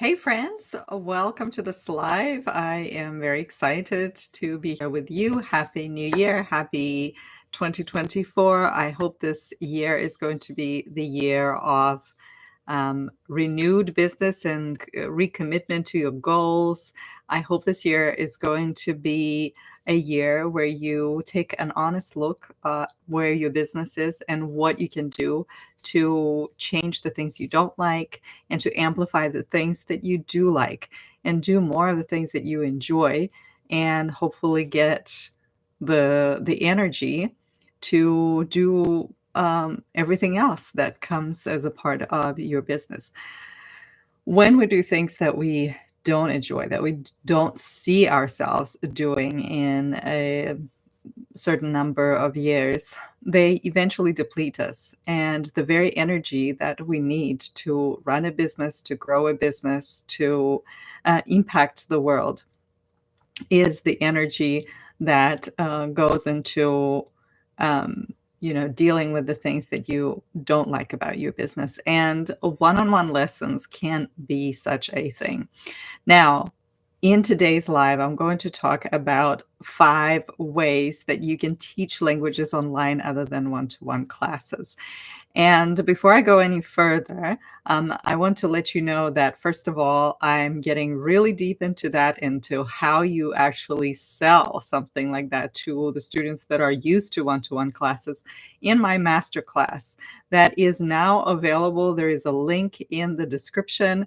Hey friends, welcome to this live. I am very excited to be here with you. Happy New Year. Happy 2024. I hope this year is going to be the year of renewed business and recommitment to your goals. I hope this year is going to be a year where you take an honest look where your business is and what you can do to change the things you don't like and to amplify the things that you do like and do more of the things that you enjoy and hopefully get the energy to do everything else that comes as a part of your business. When we do things that we don't enjoy, that we don't see ourselves doing in a certain number of years, they eventually deplete us. And the very energy that we need to run a business, to grow a business, to impact the world is the energy that goes into dealing with the things that you don't like about your business. And one-on-one lessons can be such a thing. Now, in today's live, I'm going to talk about 5 ways that you can teach languages online other than one-to-one classes. And before I go any further, I want to let you know that, first of all, I'm getting really deep into that, into how you actually sell something like that to the students that are used to one-to-one classes in my masterclass that is now available. There is a link in the description,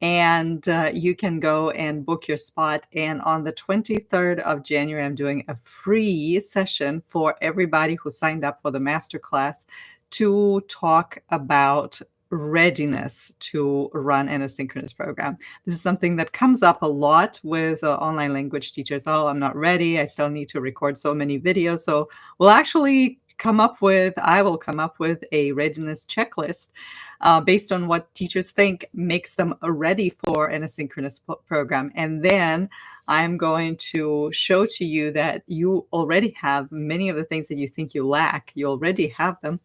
and you can go and book your spot. And on the 23rd of January, I'm doing a free session for everybody who signed up for the masterclass to talk about readiness to run an asynchronous program. This is something that comes up a lot with online language teachers. Oh, I'm not ready. I still need to record so many videos. So I will come up with a readiness checklist based on what teachers think makes them ready for an asynchronous program. And then I'm going to show to you that you already have many of the things that you think you lack. You already have them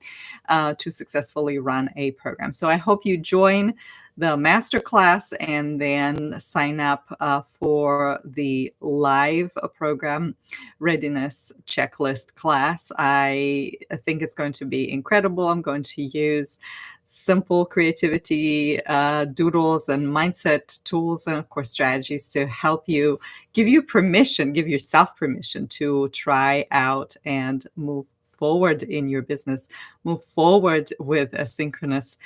to successfully run a program. So I hope you join the masterclass and then sign up for the live program readiness checklist class. I think it's going to be incredible. I'm going to use simple creativity doodles and mindset tools and, of course, strategies to help you, give yourself permission to try out and move forward in your business, move forward with asynchronous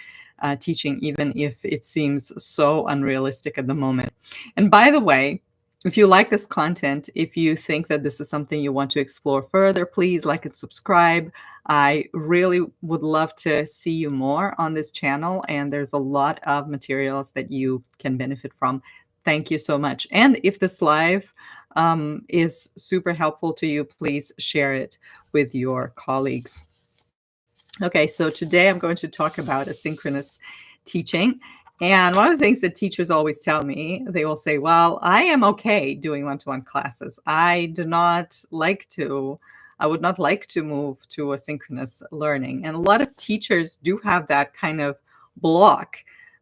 teaching, even if it seems so unrealistic at the moment. And by the way, if you like this content, if you think that this is something you want to explore further, please like and subscribe. I really would love to see you more on this channel, and there's a lot of materials that you can benefit from. Thank you so much. And if this live is super helpful to you, please share it with your colleagues. Okay, so today I'm going to talk about asynchronous teaching. And one of the things that teachers always tell me, they will say, well, I am okay doing one-to-one classes. I would not like to move to asynchronous learning. And a lot of teachers do have that kind of block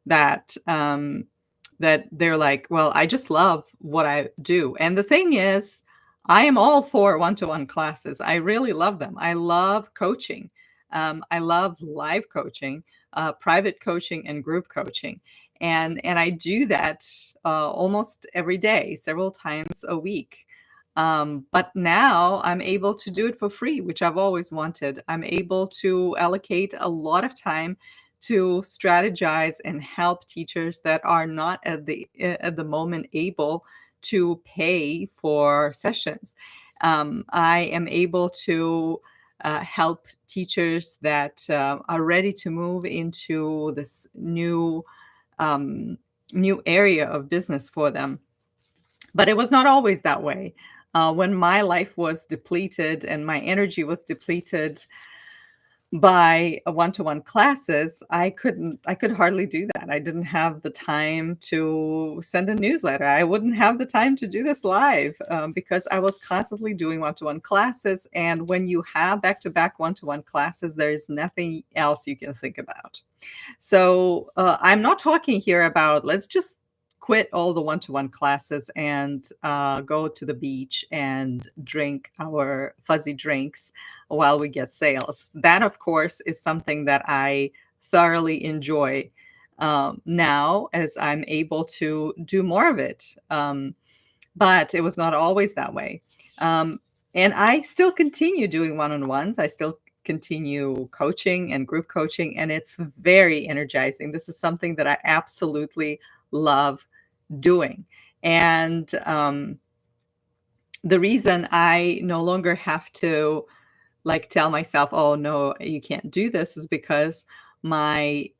that that they're like, well, I just love what I do. And the thing is, I am all for one-to-one classes. I really love them. I love coaching. I love live coaching, private coaching, and group coaching. And I do that almost every day, several times a week. But now I'm able to do it for free, which I've always wanted. I'm able to allocate a lot of time to strategize and help teachers that are not at the moment able to pay for sessions. I am able to help teachers that are ready to move into this new area of business for them. But it was not always that way. When my life was depleted and my energy was depleted by one-to-one classes, I could hardly do that. I didn't have the time to send a newsletter. I wouldn't have the time to do this live because I was constantly doing one-to-one classes. And when you have back-to-back one-to-one classes, there's nothing else you can think about. So I'm not talking here about let's just quit all the one-to-one classes and go to the beach and drink our fuzzy drinks while we get sales. That, of course, is something that I thoroughly enjoy now as I'm able to do more of it. But it was not always that way. Um, and I still continue doing one-on-ones. I still continue coaching and group coaching, and it's very energizing. This is something that I absolutely love doing. And the reason I no longer have to like tell myself, oh no, you can't do this, is because my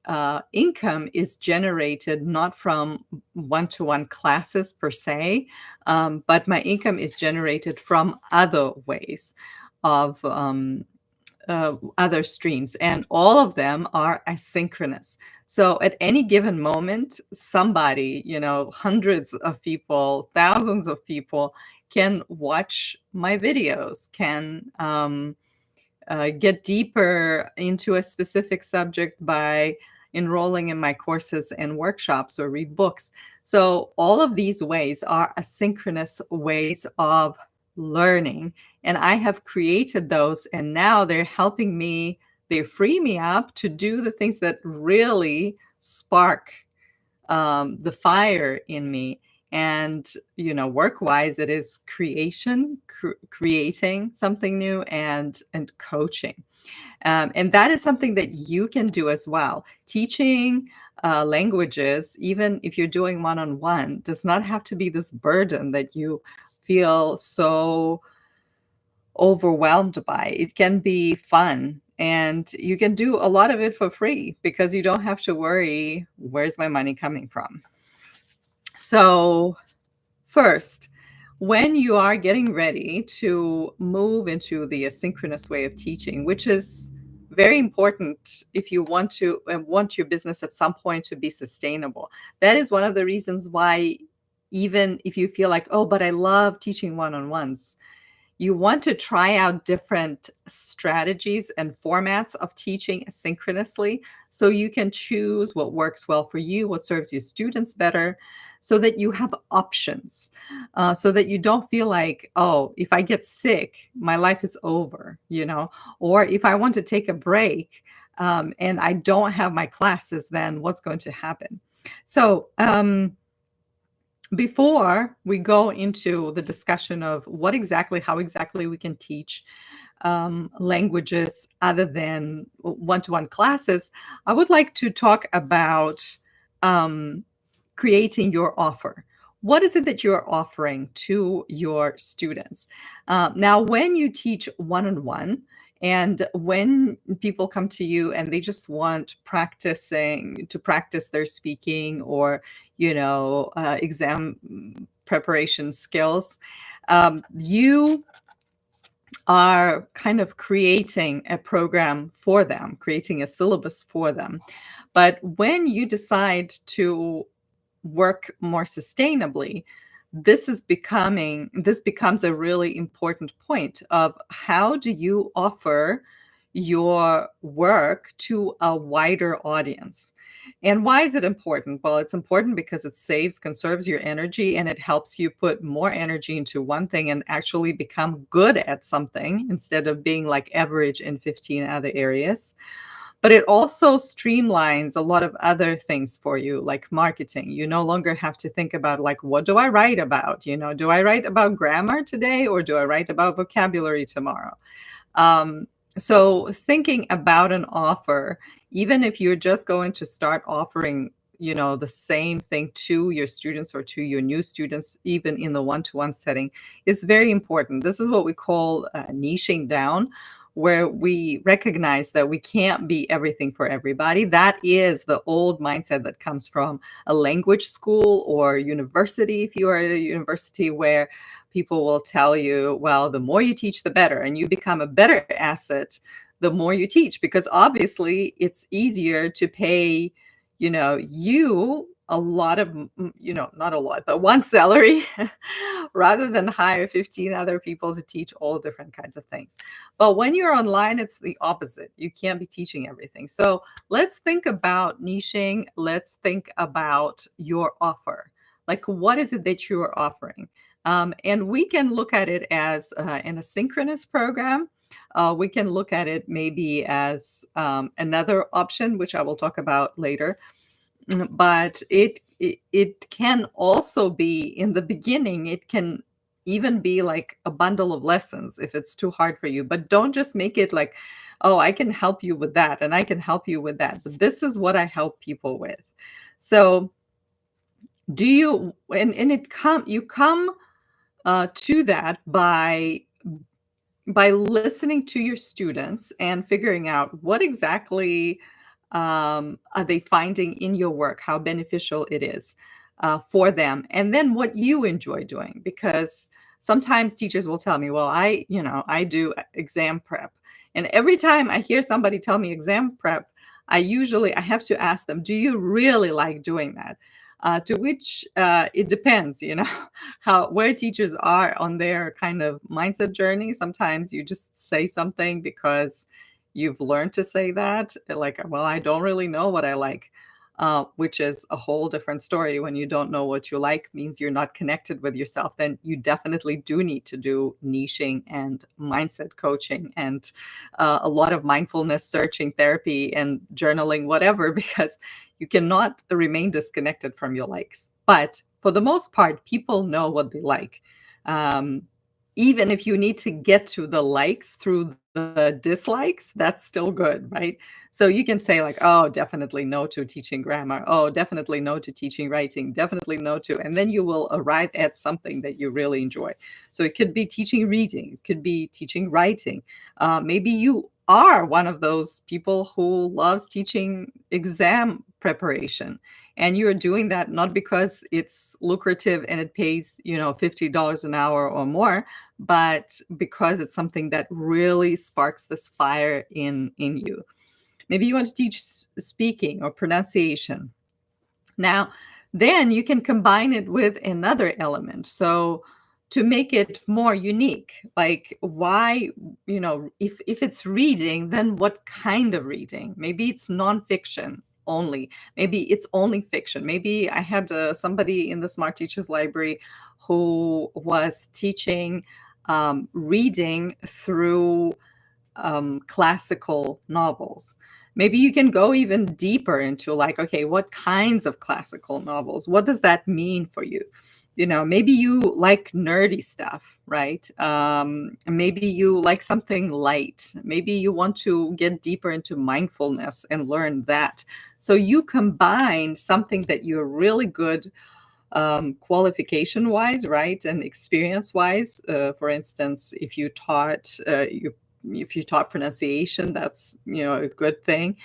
income is generated not from one-to-one classes per se, but my income is generated from other ways of other streams, and all of them are asynchronous. So at any given moment, somebody, hundreds of people, thousands of people can watch my videos, can get deeper into a specific subject by enrolling in my courses and workshops or read books. So all of these ways are asynchronous ways of learning. And I have created those, and now they're helping me, they free me up to do the things that really spark the fire in me. And, work-wise, it is creating something new, and coaching. And that is something that you can do as well. Teaching languages, even if you're doing one-on-one, does not have to be this burden that you feel so overwhelmed by. It can be fun, and you can do a lot of it for free because you don't have to worry, where's my money coming from? So first, when you are getting ready to move into the asynchronous way of teaching, which is very important if you want your business at some point to be sustainable. That is one of the reasons why, even if you feel like, oh, but I love teaching one-on-ones, you want to try out different strategies and formats of teaching asynchronously so you can choose what works well for you, what serves your students better, so that you have options, so that you don't feel like, oh, if I get sick, my life is over, or if I want to take a break and I don't have my classes, then what's going to happen? So, before we go into the discussion of how exactly we can teach languages other than one-to-one classes, I would like to talk about um, creating your offer. What is it that you're offering to your students? Now, when you teach one-on-one, and when people come to you and they just want to practice their speaking or, exam preparation skills, you are kind of creating a program for them, creating a syllabus for them. But when you decide to work more sustainably, this becomes a really important point of how do you offer your work to a wider audience. And why is it important? Well, it's important because it conserves your energy, and it helps you put more energy into one thing and actually become good at something instead of being like average in 15 other areas. But it also streamlines a lot of other things for you, like marketing. You no longer have to think about, like, what do I write about? Do I write about grammar today, or do I write about vocabulary tomorrow? Um, so thinking about an offer, even if you're just going to start offering, the same thing to your students or to your new students, even in the one-to-one setting, is very important. This is what we call niching down, where we recognize that we can't be everything for everybody. That is the old mindset that comes from a language school or university. If you are at a university, where people will tell you, well, the more you teach, the better, and you become a better asset the more you teach, because obviously it's easier to pay, you a lot of, not a lot, but one salary rather than hire 15 other people to teach all different kinds of things. But when you're online, it's the opposite. You can't be teaching everything. So let's think about niching. Let's think about your offer. Like, what is it that you are offering? And we can look at it as an asynchronous program. We can look at it maybe as another option, which I will talk about later. But it can also be in the beginning, it can even be like a bundle of lessons if it's too hard for you. But don't just make it like, oh, I can help you with that and I can help you with that. But this is what I help people with. So do you and it come you come to that by listening to your students and figuring out what exactly are they finding in your work, how beneficial it is for them, and then what you enjoy doing. Because sometimes teachers will tell me, well, I do exam prep. And every time I hear somebody tell me exam prep, I have to ask them, do you really like doing that? To which it depends, how where teachers are on their kind of mindset journey. Sometimes you just say something because you've learned to say that, like, well, I don't really know what I like, which is a whole different story. When you don't know what you like, means you're not connected with yourself. Then you definitely do need to do niching and mindset coaching and a lot of mindfulness searching therapy and journaling, whatever, because you cannot remain disconnected from your likes. But for the most part, people know what they like. Um, Even if you need to get to the likes through the dislikes, that's still good, right? So you can say like, oh, definitely no to teaching grammar. Oh, definitely no to teaching writing. Definitely no to, and then you will arrive at something that you really enjoy. So it could be teaching reading, it could be teaching writing. Maybe you are one of those people who loves teaching exam preparation, and you're doing that not because it's lucrative and it pays, $50 an hour or more, but because it's something that really sparks this fire in you. Maybe you want to teach speaking or pronunciation. Now, then you can combine it with another element. So to make it more unique, like why, if it's reading, then what kind of reading? Maybe it's nonfiction only. Maybe it's only fiction. Maybe I had somebody in the Smart Teachers Library who was teaching reading through classical novels. Maybe you can go even deeper into like, okay, what kinds of classical novels? What does that mean for you? Maybe you like nerdy stuff, right? Maybe you like something light. Maybe you want to get deeper into mindfulness and learn that. So you combine something that you're really good qualification wise, right, and experience wise. For instance, if you taught pronunciation, that's a good thing.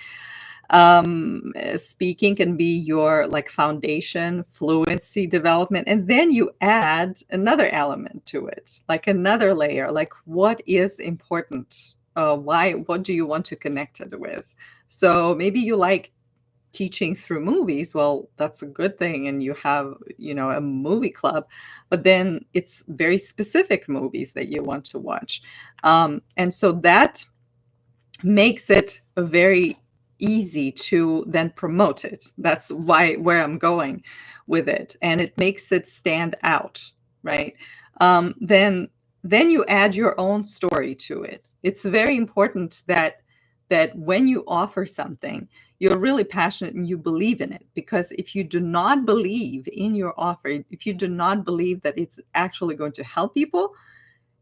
Speaking can be your like foundation, fluency development, and then you add another element to it, like another layer, like what is important, what do you want to connect it with? So maybe you like teaching through movies. Well, that's a good thing, and you have a movie club, but then it's very specific movies that you want to watch, and so that makes it very easy to then promote it. That's where I'm going with it, and it makes it stand out, right? Then you add your own story to it. It's very important that when you offer something, you're really passionate and you believe in it. Because if you do not believe in your offer, if you do not believe that it's actually going to help people,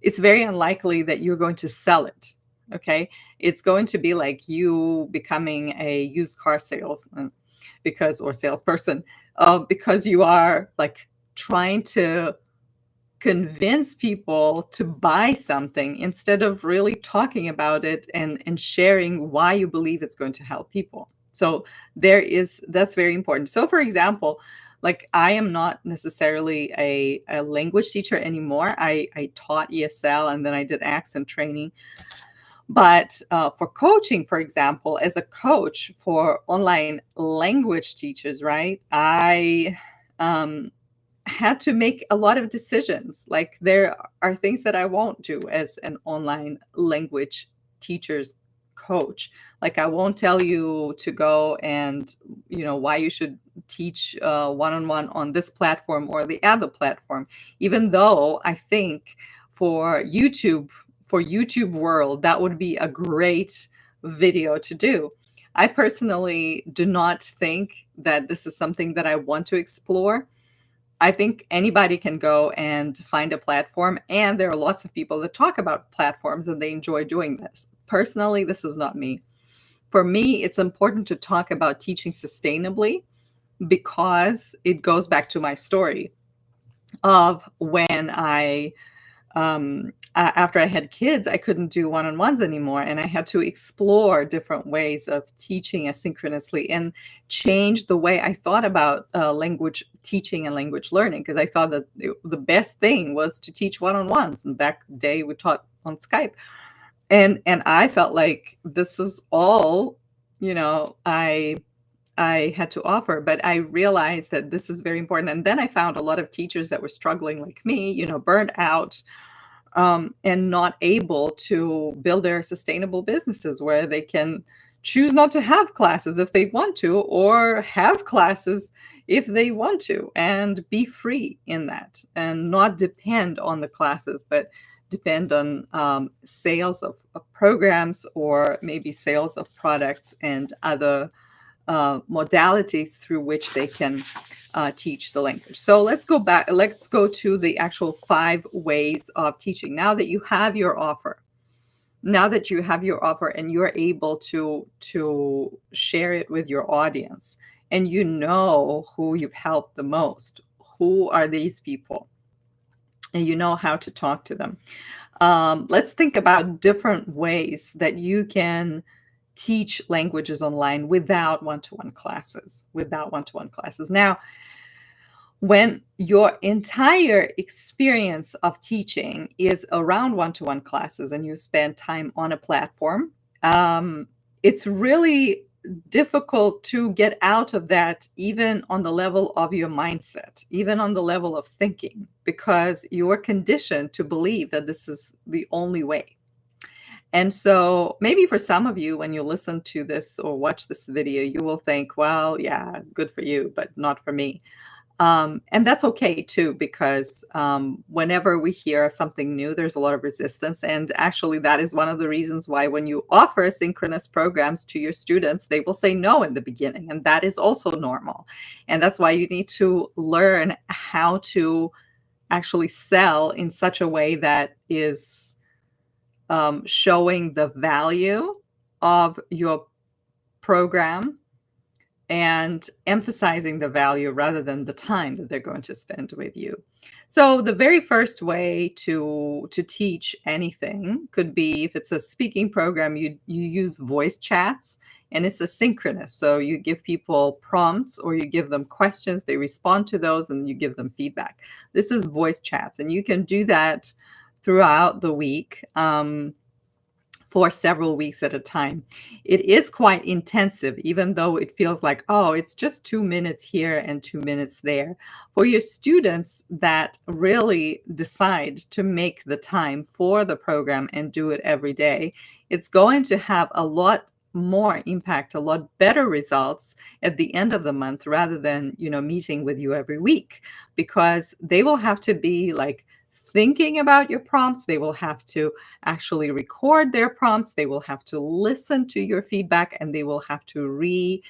it's very unlikely that you're going to sell it. Okay. It's going to be like you becoming a used car salesman or salesperson, because you are like trying to convince people to buy something instead of really talking about it and sharing why you believe it's going to help people. So that's very important. So for example, like I am not necessarily a language teacher anymore. I taught ESL and then I did accent training. But for coaching, for example, as a coach for online language teachers, right, I um, had to make a lot of decisions. Like there are things that I won't do as an online language teacher's coach. Like, I won't tell you to go and, why you should teach one-on-one on this platform or the other platform, even though I think for YouTube, for YouTube world, that would be a great video to do. I personally do not think that this is something that I want to explore. I think anybody can go and find a platform, and there are lots of people that talk about platforms and they enjoy doing this. Personally, this is not me. For me, it's important to talk about teaching sustainably because it goes back to my story of when after I had kids, I couldn't do one-on-ones anymore, and I had to explore different ways of teaching asynchronously and change the way I thought about language teaching and language learning, because I thought that the best thing was to teach one-on-ones. And back the day, we taught on Skype, and I felt like this is all I had to offer, but I realized that this is very important. And then I found a lot of teachers that were struggling like me, burned out, and not able to build their sustainable businesses where they can choose not to have classes if they want to, or have classes if they want to, and be free in that and not depend on the classes, but depend on sales of programs, or maybe sales of products and other modalities through which they can teach the language. So let's go back. Let's go to the actual 5 ways of teaching. Now that you have your offer, and you're able to share it with your audience, and you know who you've helped the most, who are these people, and you know how to talk to them. Let's think about different ways that you can teach languages online without one-to-one classes. Now, when your entire experience of teaching is around one-to-one classes and you spend time on a platform, it's really difficult to get out of that, even on the level of your mindset, even on the level of thinking, because you are conditioned to believe that this is the only way. And so maybe for some of you, when you listen to this or watch this video, you will think, well, yeah, good for you, but not for me. And that's okay too, because whenever we hear something new, there's a lot of resistance. And actually, that is one of the reasons why when you offer synchronous programs to your students, they will say no in the beginning. And that is also normal. And that's why you need to learn how to actually sell in such a way that is showing the value of your program and emphasizing the value rather than the time that they're going to spend with you. So the very first way to teach anything could be, if it's a speaking program, you use voice chats, and it's asynchronous. So you give people prompts, or you give them questions, they respond to those, and you give them feedback. This is voice chats, and you can do that throughout the week, for several weeks at a time. It is quite intensive, even though it feels like, oh, it's just 2 minutes here and 2 minutes there. For your students that really decide to make the time for the program and do it every day, it's going to have a lot more impact, a lot better results at the end of the month, rather than, meeting with you every week, because they will have to be like thinking about your prompts. They will have to actually record their prompts. They will have to listen to your feedback, and they will have to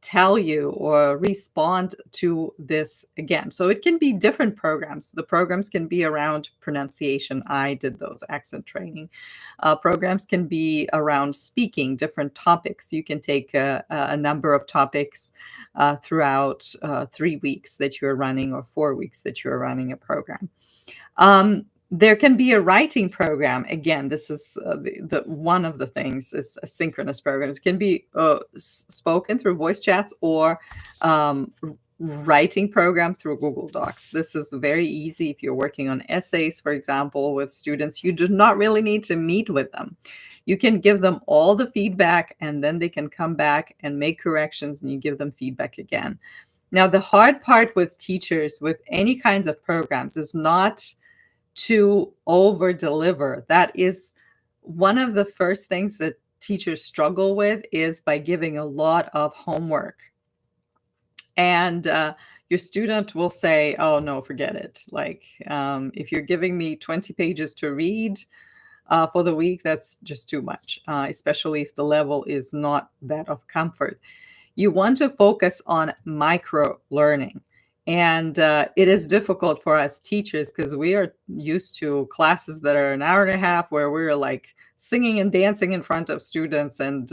tell you or respond to this again. So it can be different programs. The programs can be around pronunciation. I did those accent training. Programs can be around speaking, different topics. You can take a number of topics throughout 3 weeks that you're running, or 4 weeks that you're running a program. There can be a writing program. Again, this is the one of the things is asynchronous programs. It can be spoken through voice chats, or writing program through Google Docs. This is very easy if you're working on essays, for example, with students. You do not really need to meet with them. You can give them all the feedback, and then they can come back and make corrections, and you give them feedback again. Now, the hard part with teachers with any kinds of programs is not to over deliver. That is one of the first things that teachers struggle with is by giving a lot of homework. And your student will say, "Oh, no, forget it." Like, if you're giving me 20 pages to read for the week, that's just too much, especially if the level is not that of comfort. You want to focus on micro learning. And it is difficult for us teachers because we are used to classes that are an hour and a half where we're like singing and dancing in front of students and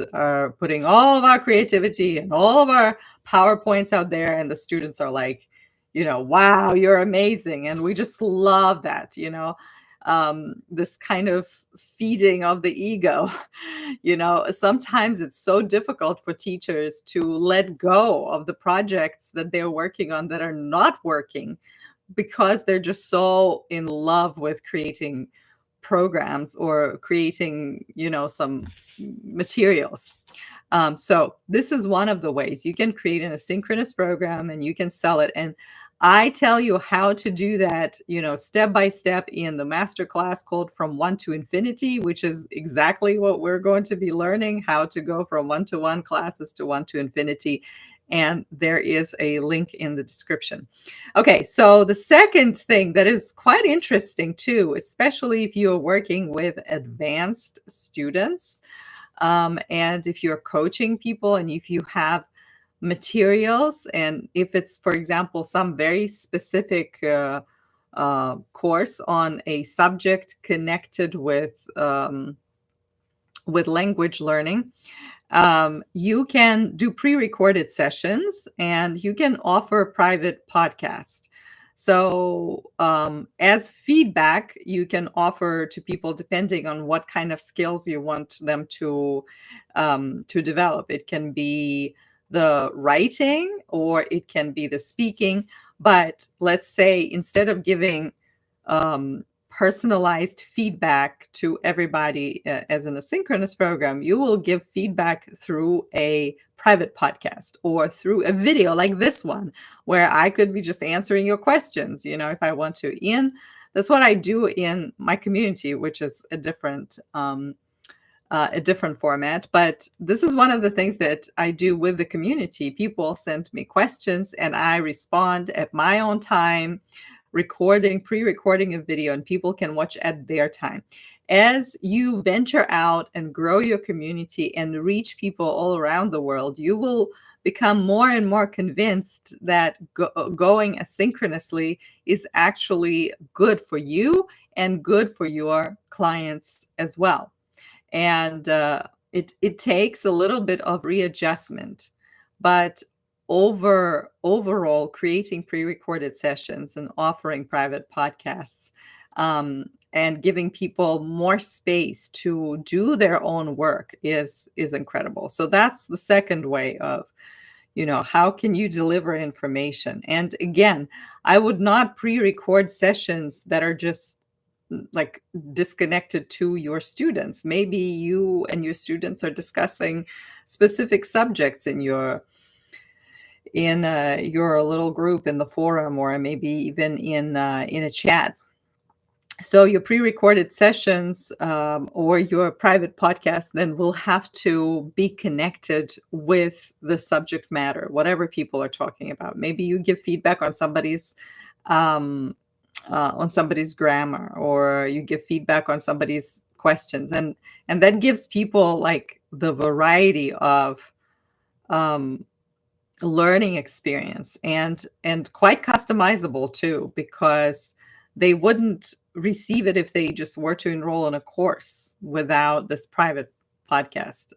putting all of our creativity and all of our PowerPoints out there. And the students are like, wow, you're amazing. And we just love that, this kind of feeding of the ego. Sometimes it's so difficult for teachers to let go of the projects that they're working on that are not working because they're just so in love with creating programs or creating, some materials. So this is one of the ways you can create an asynchronous program and you can sell it. And I tell you how to do that, step by step in the masterclass called From One to Infinity, which is exactly what we're going to be learning, how to go from one-to-one classes to one to infinity. And there is a link in the description. Okay, so the second thing that is quite interesting too, especially if you're working with advanced students, and if you're coaching people and if you have materials, and if it's, for example, some very specific course on a subject connected with language learning, you can do pre-recorded sessions and you can offer private podcast. So as feedback, you can offer to people depending on what kind of skills you want them to develop. It can be the writing or it can be the speaking. But let's say instead of giving personalized feedback to everybody as an asynchronous program, you will give feedback through a private podcast or through a video like this one, where I could be just answering your questions, if I want to. That's what I do in my community, which is a different format. But this is one of the things that I do with the community. People send me questions and I respond at my own time, pre-recording a video, and people can watch at their time. As you venture out and grow your community and reach people all around the world, you will become more and more convinced that going asynchronously is actually good for you and good for your clients as well. And it takes a little bit of readjustment, but overall, creating pre-recorded sessions and offering private podcasts, and giving people more space to do their own work is incredible. So that's the second way of, how can you deliver information? And again, I would not pre-record sessions that are just like disconnected to your students. Maybe you and your students are discussing specific subjects in your little group in the forum, or maybe even in a chat. So your pre-recorded sessions or your private podcast then will have to be connected with the subject matter, whatever people are talking about. Maybe you give feedback on somebody's grammar, or you give feedback on somebody's questions, and that gives people like the variety of learning experience, and quite customizable too, because they wouldn't receive it if they just were to enroll in a course without this private podcast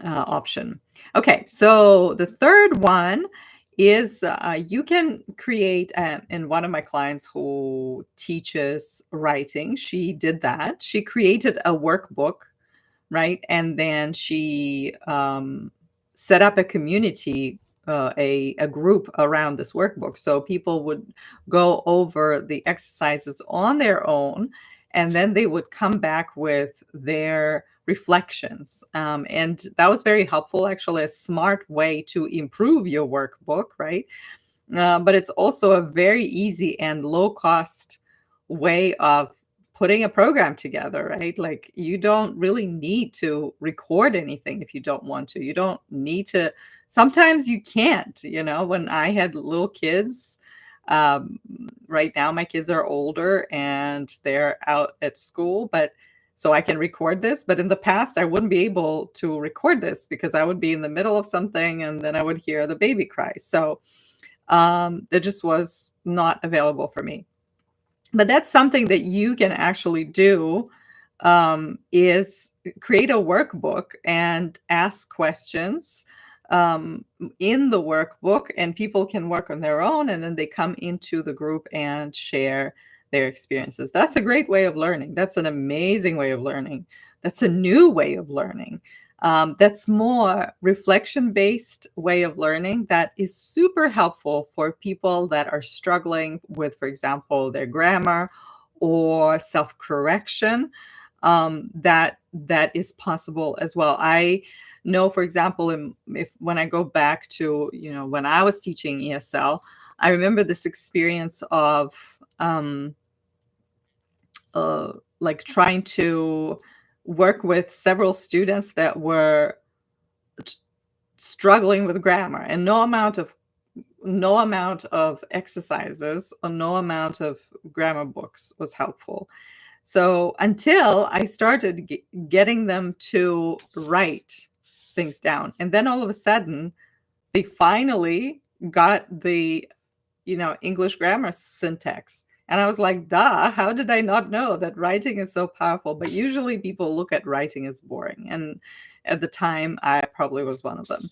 option. Okay, so the third one is you can create, and one of my clients who teaches writing, she did that. She created a workbook, right? And then she set up a community, a group around this workbook. So people would go over the exercises on their own, and then they would come back with their reflections. And that was very helpful, actually, a smart way to improve your workbook, right? But it's also a very easy and low cost way of putting a program together, right? Like, you don't really need to record anything if you don't want to. You don't need to. Sometimes you can't, when I had little kids, um, right now my kids are older and they're out at school, but so I can record this. But in the past, I wouldn't be able to record this because I would be in the middle of something and then I would hear the baby cry. So it just was not available for me. But that's something that you can actually do, is create a workbook and ask questions in the workbook, and people can work on their own, and then they come into the group and share their experiences. That's a great way of learning. That's an amazing way of learning. That's a new way of learning. That's more reflection-based way of learning that is super helpful for people that are struggling with, for example, their grammar or self-correction. That is possible as well. I know, for example, if when I go back to when I was teaching ESL, I remember this experience of like trying to work with several students that were struggling with grammar, and no amount of exercises or no amount of grammar books was helpful. So until I started getting them to write things down, and then all of a sudden they finally got the English grammar syntax. And I was like, duh, how did I not know that writing is so powerful? But usually people look at writing as boring. And at the time, I probably was one of them.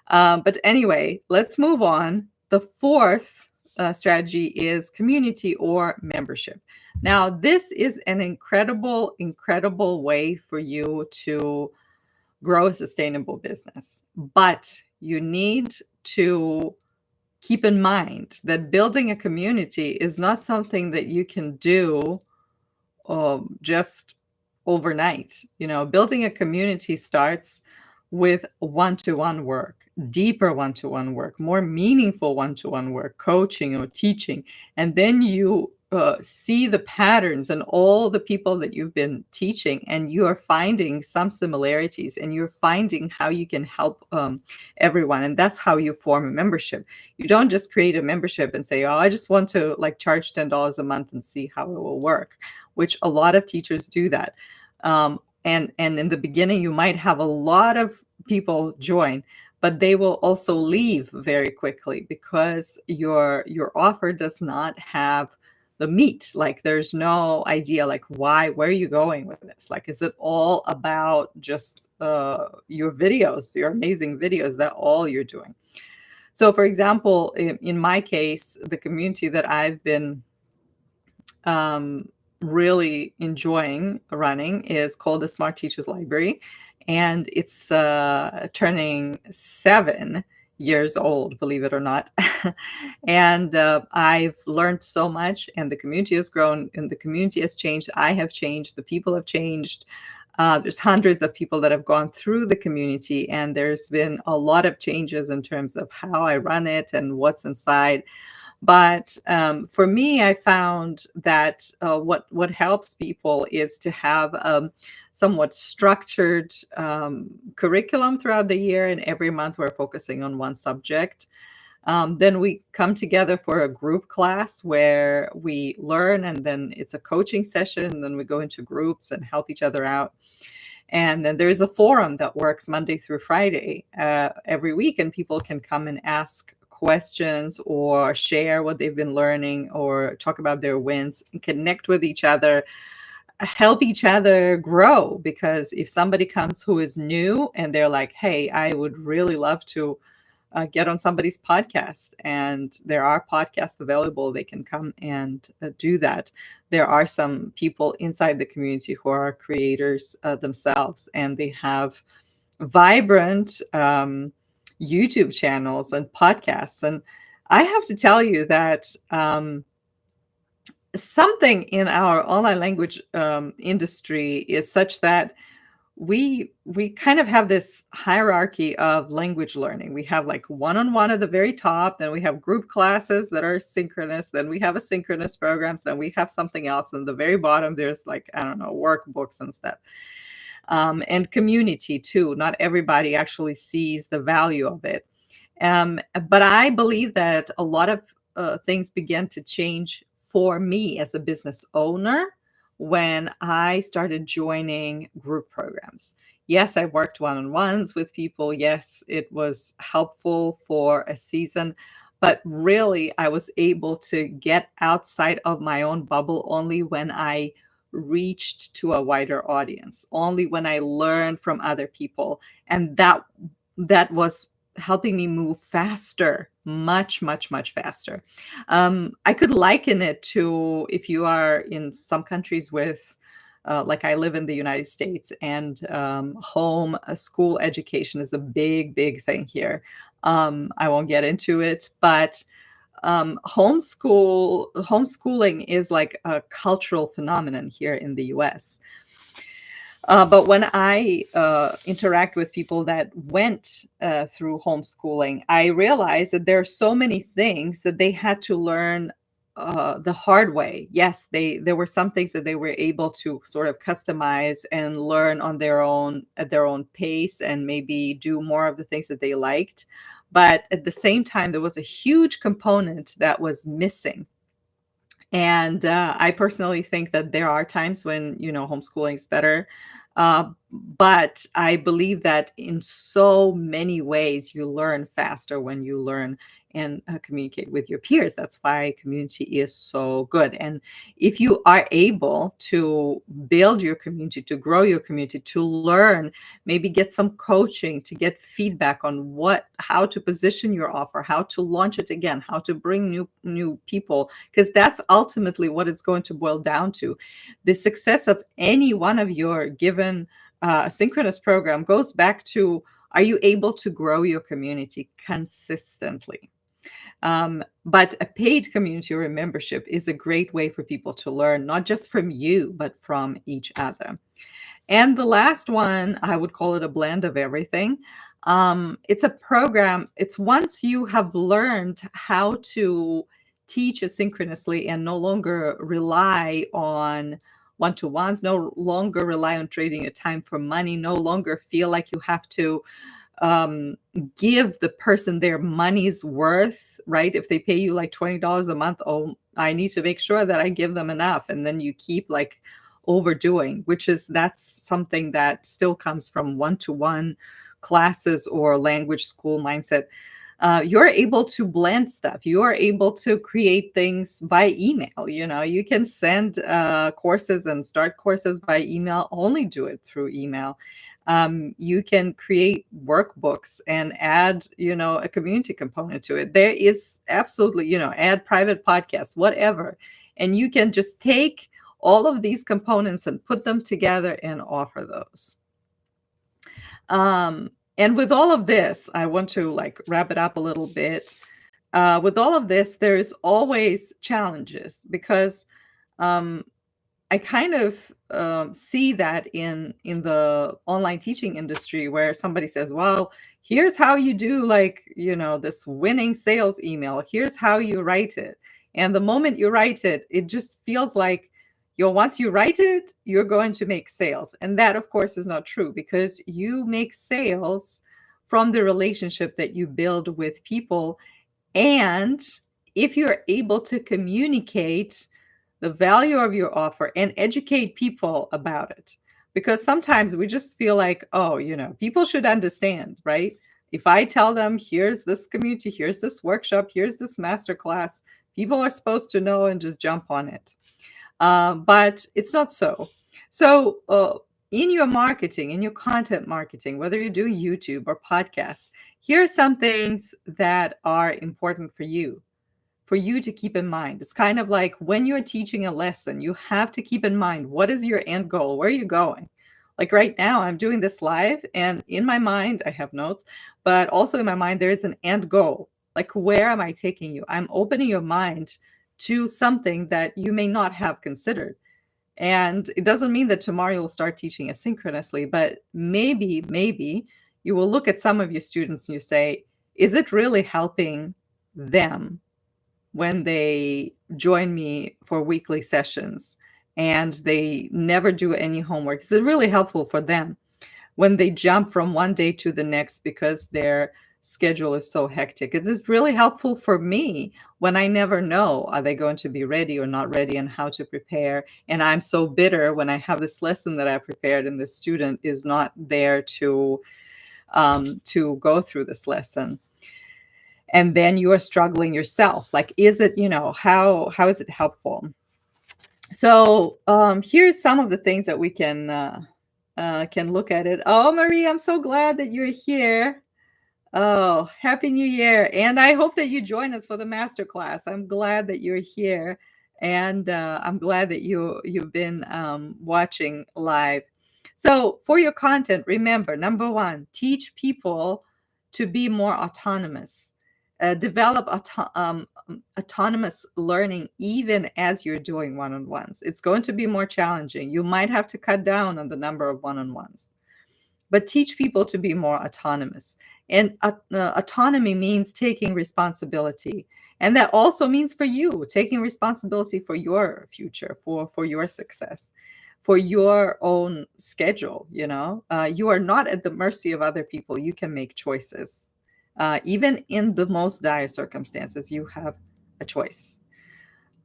But anyway, let's move on. The fourth strategy is community or membership. Now, this is an incredible, incredible way for you to grow a sustainable business. But you need to keep in mind that building a community is not something that you can do just overnight. Building a community starts with one-to-one work, deeper one-to-one work, more meaningful one-to-one work, coaching or teaching. And then you see the patterns and all the people that you've been teaching, and you are finding some similarities, and you're finding how you can help everyone. And that's how you form a membership. You don't just create a membership and say, oh, I just want to charge $10 a month and see how it will work, which a lot of teachers do that. And in the beginning, you might have a lot of people join, but they will also leave very quickly because your offer does not have the meat. Like, there's no idea, where are you going with this? Is it all about just your videos, your amazing videos? That all you're doing? So, for example, in my case, the community that I've been really enjoying running is called the Smart Teachers Library, and it's turning 7 years old, believe it or not. And I've learned so much, and the community has grown, and the community has changed. I have changed. The people have changed. There's hundreds of people that have gone through the community, and there's been a lot of changes in terms of how I run it and what's inside. But for me, I found that what helps people is to have somewhat structured curriculum throughout the year, and every month we're focusing on one subject. Then we come together for a group class where we learn, and then it's a coaching session, and then we go into groups and help each other out. And then there's a forum that works Monday through Friday every week, and people can come and ask questions or share what they've been learning or talk about their wins and connect with each other, help each other grow. Because if somebody comes who is new and they're like, hey, I would really love to get on somebody's podcast, and there are podcasts available, they can come and do that. There are some people inside the community who are creators themselves, and they have vibrant YouTube channels and podcasts. And I have to tell you that something in our online language industry is such that we kind of have this hierarchy of language learning. We have like one-on-one at the very top, then we have group classes that are synchronous, then we have asynchronous programs, then we have something else. And the very bottom, there's like, I don't know, workbooks and stuff. And community too. Not everybody actually sees the value of it. But I believe that a lot of things began to change for me as a business owner when I started joining group programs. Yes, I worked one on ones with people. Yes, it was helpful for a season. But really, I was able to get outside of my own bubble only when I reached to a wider audience, only when I learned from other people. And that was helping me move faster, much, much, much faster. I could liken it to if you are in some countries with, like I live in the United States, and school education is a big, big thing here. I won't get into it, but homeschooling is like a cultural phenomenon here in the US. But when I interact with people that went through homeschooling, I realized that there are so many things that they had to learn the hard way. Yes, there were some things that they were able to sort of customize and learn on their own at their own pace, and maybe do more of the things that they liked. But at the same time, there was a huge component that was missing. And I personally think that there are times when, homeschooling is better. But I believe that in so many ways, you learn faster when you learn and communicate with your peers. That's why community is so good. And if you are able to build your community, to grow your community, to learn, maybe get some coaching, to get feedback on how to position your offer, how to launch it again, how to bring new people, because that's ultimately what it's going to boil down to. The success of any one of your given synchronous program goes back to, are you able to grow your community consistently? But a paid community or a membership is a great way for people to learn, not just from you, but from each other. And the last one, I would call it a blend of everything. It's a program. It's once you have learned how to teach asynchronously and no longer rely on one-to-ones, no longer rely on trading your time for money, no longer feel like you have to um, give the person their money's worth, right? If they pay you like $20 a month, oh, I need to make sure that I give them enough. And then you keep like overdoing, that's something that still comes from one-to-one classes or language school mindset. You're able to blend stuff. You are able to create things by email. You can send courses and start courses by email, only do it through email. You can create workbooks and add, a community component to it. There is absolutely, add private podcasts, whatever. And you can just take all of these components and put them together and offer those. And with all of this, I want to like wrap it up a little bit. With all of this, there's always challenges because I kind of see that in the online teaching industry, where somebody says, well, here's how you do this winning sales email. Here's how you write it. And the moment you write it, it just feels like, once you write it, you're going to make sales. And that, of course, is not true, because you make sales from the relationship that you build with people. And if you're able to communicate the value of your offer and educate people about it, because sometimes we just feel like, oh, people should understand, right? If I tell them, here's this community, here's this workshop, here's this masterclass, people are supposed to know and just jump on it. But it's not so. So in your marketing, in your content marketing, whether you're doing YouTube or podcast, here are some things that are important for you to keep in mind. It's kind of like when you're teaching a lesson, you have to keep in mind, what is your end goal? Where are you going? Like right now, I'm doing this live, and in my mind, I have notes, but also in my mind, there is an end goal. Like, where am I taking you? I'm opening your mind to something that you may not have considered. And it doesn't mean that tomorrow you'll start teaching asynchronously, but maybe you will look at some of your students and you say, is it really helping them when they join me for weekly sessions and they never do any homework? Is it really helpful for them when they jump from one day to the next because their schedule is so hectic? Is this really helpful for me when I never know, are they going to be ready or not ready, and how to prepare? And I'm so bitter when I have this lesson that I prepared and the student is not there to go through this lesson. And then you are struggling yourself. Like, is it, how is it helpful? So here's some of the things that we can look at it. Oh, Marie, I'm so glad that you're here. Oh, Happy New Year. And I hope that you join us for the masterclass. I'm glad that you're here. And I'm glad that you've been watching live. So for your content, remember, number one, teach people to be more autonomous. Develop autonomous learning even as you're doing one-on-ones. It's going to be more challenging. You might have to cut down on the number of one-on-ones, but teach people to be more autonomous. And autonomy means taking responsibility. And that also means for you, taking responsibility for your future, for your success, for your own schedule. You are not at the mercy of other people. You can make choices. Even in the most dire circumstances, you have a choice.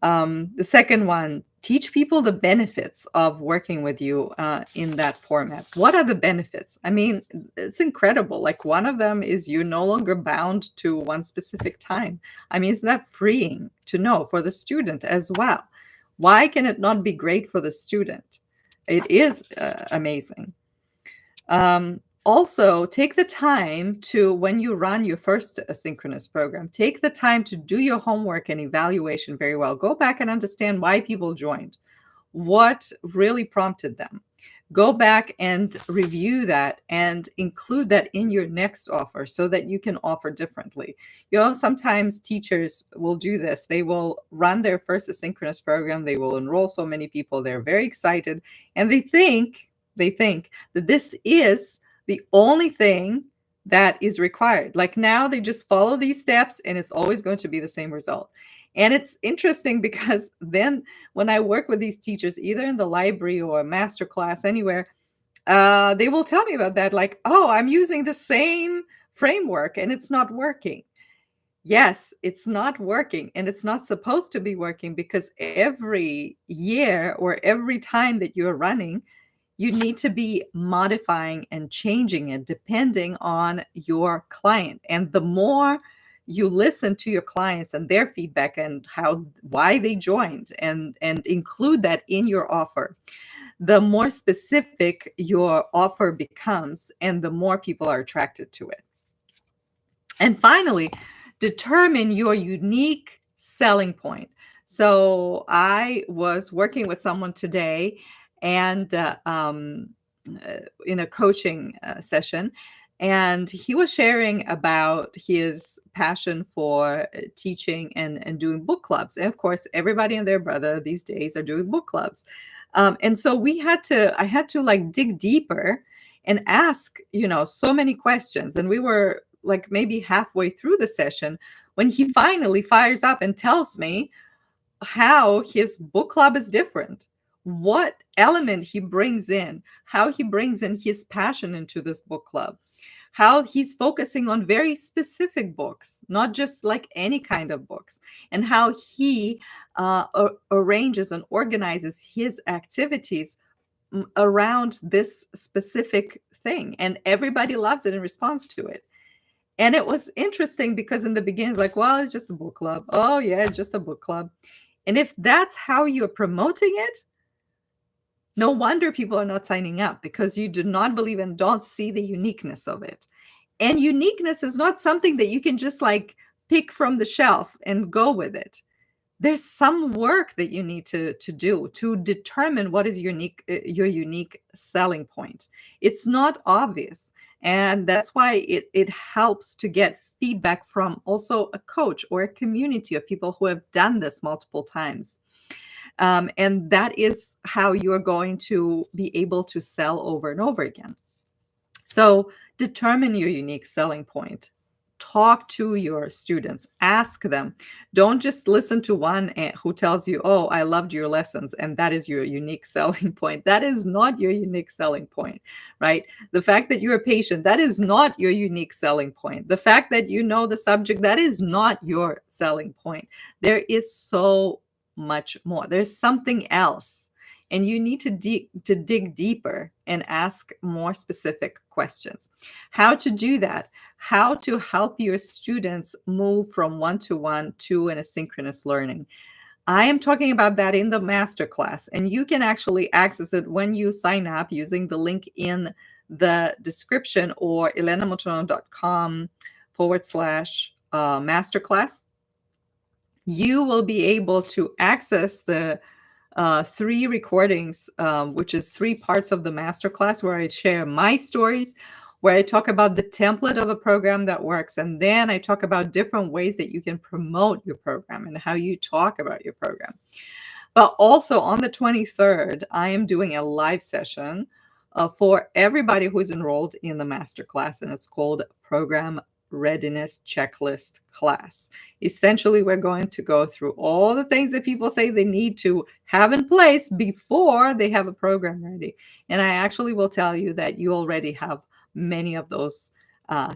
The second one, teach people the benefits of working with you in that format. What are the benefits? I mean, it's incredible. Like, one of them is you're no longer bound to one specific time. I mean, isn't that freeing to know for the student as well? Why can it not be great for the student? It is amazing. Also, take the time to, when you run your first asynchronous program, take the time to do your homework and evaluation very well. Go back and understand why people joined, what really prompted them. Go back and review that and include that in your next offer so that you can offer differently. Sometimes teachers will do this. They will run their first asynchronous program. They will enroll so many people. They're very excited, and they think that this is the only thing that is required. Like, now they just follow these steps and it's always going to be the same result. And it's interesting because then when I work with these teachers, either in the library or a master class, anywhere, they will tell me about that. Like, oh, I'm using the same framework and it's not working. Yes, it's not working, and it's not supposed to be working, because every year or every time that you're running, you need to be modifying and changing it depending on your client. And the more you listen to your clients and their feedback and why they joined, and include that in your offer, the more specific your offer becomes and the more people are attracted to it. And finally, determine your unique selling point. So I was working with someone today, and in a coaching session, and he was sharing about his passion for teaching and doing book clubs. And of course, everybody and their brother these days are doing book clubs. And so I had to like dig deeper and ask, so many questions. And we were like maybe halfway through the session when he finally fires up and tells me how his book club is different, what element he brings in, how he brings in his passion into this book club, how he's focusing on very specific books, not just like any kind of books, and how he arranges and organizes his activities around this specific thing. And everybody loves it and responds to it. And it was interesting because in the beginning, it's like, well, it's just a book club. Oh, yeah, it's just a book club. And if that's how you're promoting it, no wonder people are not signing up, because you do not believe and don't see the uniqueness of it. And uniqueness is not something that you can just like pick from the shelf and go with it. There's some work that you need to do to determine what is your unique selling point. It's not obvious. And that's why it helps to get feedback from also a coach or a community of people who have done this multiple times. And that is how you're going to be able to sell over and over again. So determine your unique selling point. Talk to your students, ask them. Don't just listen to one who tells you, "Oh, I loved your lessons," and that is your unique selling point. That is not your unique selling point, right? The fact that you're a patient, that is not your unique selling point. The fact that you know the subject, that is not your selling point. There is so much more. There's something else. And you need to dig deeper and ask more specific questions. How to do that? How to help your students move from one-to-one to an asynchronous learning. I am talking about that in the masterclass, and you can actually access it when you sign up using the link in the description or elenamotono.com/masterclass. You will be able to access the 3 recordings, which is 3 parts of the masterclass where I share my stories, where I talk about the template of a program that works, and then I talk about different ways that you can promote your program and how you talk about your program. But also on the 23rd, I am doing a live session for everybody who's enrolled in the masterclass, and it's called Program Readiness Checklist Class. Essentially, we're going to go through all the things that people say they need to have in place before they have a program ready. And I actually will tell you that you already have many of those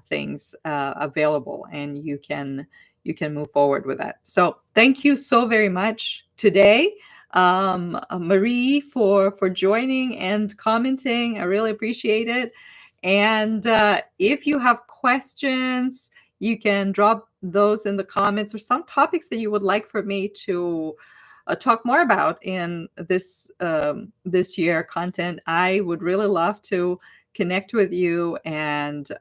things available, and you can move forward with that. So thank you so very much today, Marie, for joining and commenting. I really appreciate it. And if you have questions, you can drop those in the comments, or some topics that you would like for me to talk more about in this year content. I would really love to connect with you and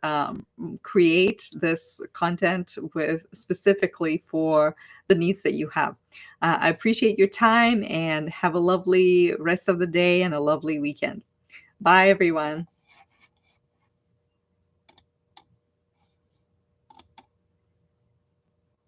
create this content with specifically for the needs that you have. I appreciate your time, and have a lovely rest of the day and a lovely weekend. Bye, everyone.